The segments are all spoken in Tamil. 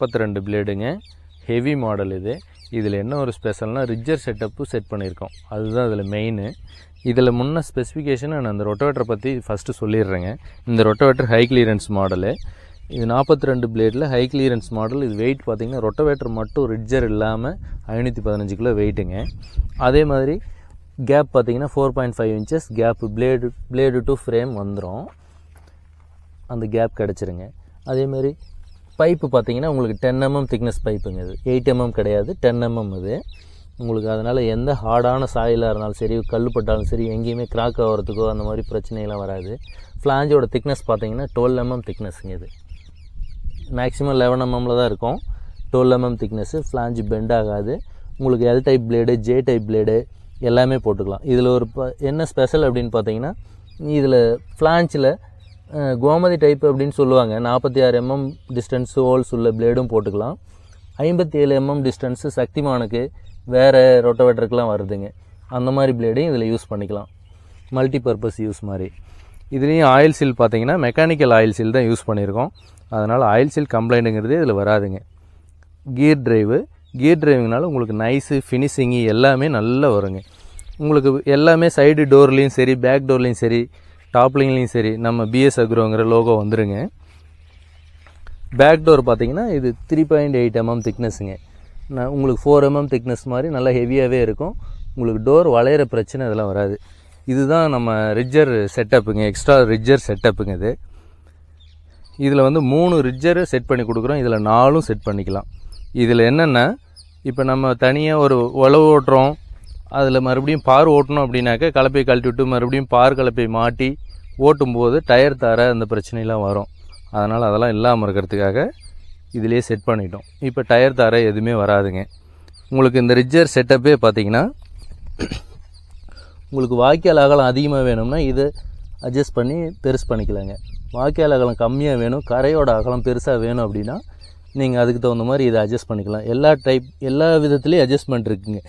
42 பிளேடுங்க, ஹெவி மாடல் இது. இதில் என்ன ஒரு ஸ்பெஷல்னால் ரிட்ஜர் செட்டப்பு செட் பண்ணியிருக்கோம், அதுதான் இதில் மெயின். இதில் முன்ன ஸ்பெசிஃபிகேஷன் நான் அந்த ரொட்டோவேட்டரை பற்றி ஃபஸ்ட்டு சொல்லிடுறேங்க. இந்த ரொட்டோவேட்டர் ஹை கிளியரன்ஸ் மாடலு. இது 42 பிளேடில் ஹை கிளியரன்ஸ் மாடல். இது வெயிட் பார்த்திங்கன்னா ரொட்டோவேட்டர் மட்டும் ரிட்ஜர் இல்லாமல் 515 கிலோ வெயிட்டுங்க. அதே மாதிரி கேப் பார்த்திங்கன்னா 4.5 inches gap blade to frame வந்துடும், அந்த கேப் கிடச்சிருங்க. அதேமாதிரி பைப்பு பார்த்திங்கன்னா உங்களுக்கு 10 mm திக்னஸ் பைப்புங்க. இது 8 mm கிடையாது, 10 mm இது உங்களுக்கு. அதனால் எந்த ஹார்டான சாயிலாக இருந்தாலும் சரி, கல் பட்டாலும் சரி, எங்கேயுமே கிராக் ஆகிறதுக்கோ அந்த மாதிரி பிரச்சனையெல்லாம் வராது. ஃப்ளாஞ்சோட திக்னஸ் பார்த்திங்கன்னா 12 mm திக்னஸ்ங்க. இது மேக்ஸிமம் 11 mmல தான் இருக்கும். 12 mm திக்னஸ்ஸு. ஃப்ளாஞ்சு பெண்ட் ஆகாது. உங்களுக்கு L type blade, J type blade எல்லாமே போட்டுக்கலாம். இதில் ஒரு என்ன ஸ்பெஷல் அப்படின்னு பார்த்தீங்கன்னா, இதில் ஃப்ளாஞ்சில் கோமதி டைப் அப்படின்னு சொல்லுவாங்க. 46 mm டிஸ்டன்ஸு ஹோல்ஸ் உள்ள பிளேடும் போட்டுக்கலாம். 57 mm டிஸ்டன்ஸு சக்திமானுக்கு வேறு ரொட்டோவேட்டருக்கெலாம் வருதுங்க. அந்த மாதிரி பிளேடையும் இதில் யூஸ் பண்ணிக்கலாம், மல்டி பர்பஸ் யூஸ் மாதிரி. இதுலேயும் ஆயில் சீல் பார்த்தீங்கன்னா மெக்கானிக்கல் ஆயில் சீல் தான் யூஸ் பண்ணியிருக்கோம். அதனால் ஆயில் சீல் கம்ப்ளைண்ட்டுங்கிறது இதில் வராதுங்க. கியர் டிரைவிங்னால உங்களுக்கு நைஸு ஃபினிஷிங்கு எல்லாமே நல்லா வருங்க. உங்களுக்கு எல்லாமே சைடு டோர்லேயும் சரி, பேக் டோர்லேயும் சரி, டாப்லிங்லேயும் சரி நம்ம பிஎஸ் அக்ரோங்கிற லோகோ வந்துருங்க. பேக் டோர் பார்த்தீங்கன்னா இது 3.8 mm திக்னஸுங்க. உங்களுக்கு 4 mm திக்னஸ் மாதிரி நல்லா ஹெவியாகவே இருக்கும். உங்களுக்கு டோர் வளையிற பிரச்சனை இதெல்லாம் வராது. இதுதான் நம்ம ரிட்ஜர் செட்டப்புங்க, எக்ஸ்ட்ரா ரிட்ஜர் செட்டப்புங்க. இதில் வந்து 3 ரிட்ஜரு செட் பண்ணி கொடுக்குறோம். இதில் 4 செட் பண்ணிக்கலாம். இதில் என்னென்னா, இப்போ நம்ம தனியாக ஒரு உழவு ஓட்டுறோம், அதில் மறுபடியும் பார் ஓட்டணும் அப்படின்னாக்க கலப்பையை கழட்டி விட்டு மறுபடியும் பார் கலப்பை மாட்டி ஓட்டும்போது டயர் தர அந்த பிரச்சனைலாம் வரும். அதனால் அதெல்லாம் இல்லாமல் இருக்கிறதுக்காக இதிலே செட் பண்ணிட்டோம். இப்போ டயர் தர எதுவுமே வராதுங்க. உங்களுக்கு இந்த ரிட்ஜர் செட்டப்பே பார்த்திங்கன்னா, உங்களுக்கு வாய்க்கால் அகலம் அதிகமாக வேணும்னா இதை அட்ஜஸ்ட் பண்ணி பெருசு பண்ணிக்கலாங்க. வாய்க்கால் அகலம் கம்மியாக வேணும், கரையோட அகலம் பெருசாக வேணும் அப்படின்னா நீங்கள் அதுக்கு தகுந்த மாதிரி இதை அட்ஜஸ்ட் பண்ணிக்கலாம். எல்லா விதத்துலேயும் அட்ஜஸ்ட்மெண்ட் இருக்குங்க.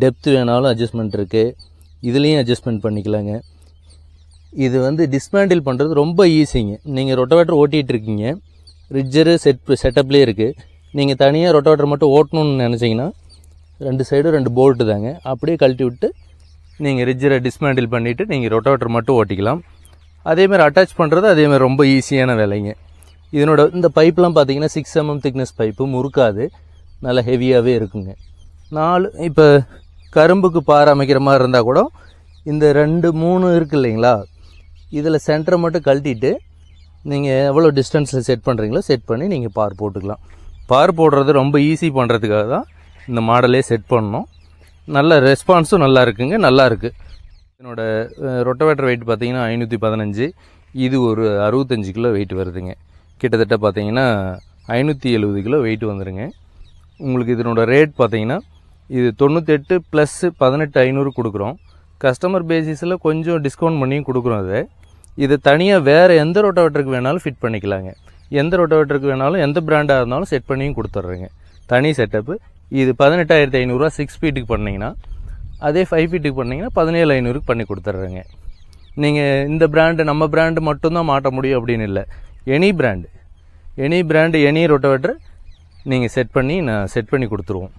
டெப்த் வேணாலும் அட்ஜஸ்ட்மெண்ட் இருக்குது, இதுலேயும் அட்ஜஸ்ட்மெண்ட் பண்ணிக்கலாங்க. இது வந்து டிஸ்மேண்டில் பண்ணுறது ரொம்ப ஈஸிங்க. நீங்கள் ரொட்டோவேட்டர் ஓட்டிகிட்டு இருக்கீங்க, ரிட்ஜரு செட்டப்லேயே இருக்குது. நீங்கள் தனியாக ரொட்டோவேட்டர் மட்டும் ஓட்டணும்னு நினச்சிங்கன்னா 2 சைடும் 2 போல்ட்டு தாங்க. அப்படியே கழட்டி விட்டு நீங்கள் ரிட்ஜரை டிஸ்மேண்டில் பண்ணிவிட்டு நீங்கள் ரொட்டோவேட்டர் மட்டும் ஓட்டிக்கலாம். அதேமாதிரி அட்டாச் பண்ணுறது அதேமாதிரி ரொம்ப ஈஸியான வேலைங்க. இதனோட இந்த பைப்லாம் பார்த்தீங்கன்னா 6 mm திக்னஸ் பைப்பு, முறுக்காது, நல்லா ஹெவியாகவே இருக்குங்க. 4 இப்போ கரும்புக்கு பார் அமைக்கிற மாதிரி இருந்தால் கூட இந்த 2 3 இருக்குது இல்லைங்களா, இதில் சென்டரை மட்டும் கழட்டிட்டு நீங்கள் எவ்வளோ டிஸ்டன்ஸில் செட் பண்ணுறீங்களோ செட் பண்ணி நீங்கள் பார் போட்டுக்கலாம். பார் போடுறது ரொம்ப ஈஸி பண்ணுறதுக்காக தான் இந்த மாடலே செட் பண்ணோம். நல்ல ரெஸ்பான்ஸும் நல்லா இருக்குங்க, நல்லா இருக்குது. என்னோட ரொட்டோவேட்டர் வெயிட் பார்த்தீங்கன்னா 515. இது ஒரு 65 கிலோ வெயிட் வருதுங்க. கிட்டத்தட்ட பார்த்தீங்கன்னா 570 கிலோ வெயிட் வந்துடுங்க. உங்களுக்கு இதனோட ரேட் பார்த்தீங்கன்னா இது 98 + 18,500 கொடுக்குறோம். கஸ்டமர் பேசிஸில் கொஞ்சம் டிஸ்கவுண்ட் பண்ணியும் கொடுக்குறோம். இது தனியாக வேறு எந்த ரொட்டோவேட்டருக்கு வேணாலும் ஃபிட் பண்ணிக்கலாங்க. எந்த ரொட்டோவேட்டருக்கு வேணாலும் எந்த பிராண்டாக இருந்தாலும் செட் பண்ணியும் கொடுத்துட்றேங்க. தனி செட்டப்பு. இது 18,500 6 ஃபீட்டுக்கு பண்ணிங்கன்னா, அதே 5 ஃபீட்டுக்கு பண்ணிங்கன்னா 17,500 பண்ணி கொடுத்துட்றேங்க. நீங்கள் இந்த பிராண்டு நம்ம பிராண்டு மட்டும்தான் மாட்ட முடியும் அப்படின்னு இல்லை, எனி பிராண்டு எனி ரொட்டோவேட்டர் நீங்கள் செட் பண்ணி கொடுத்துருவோம்.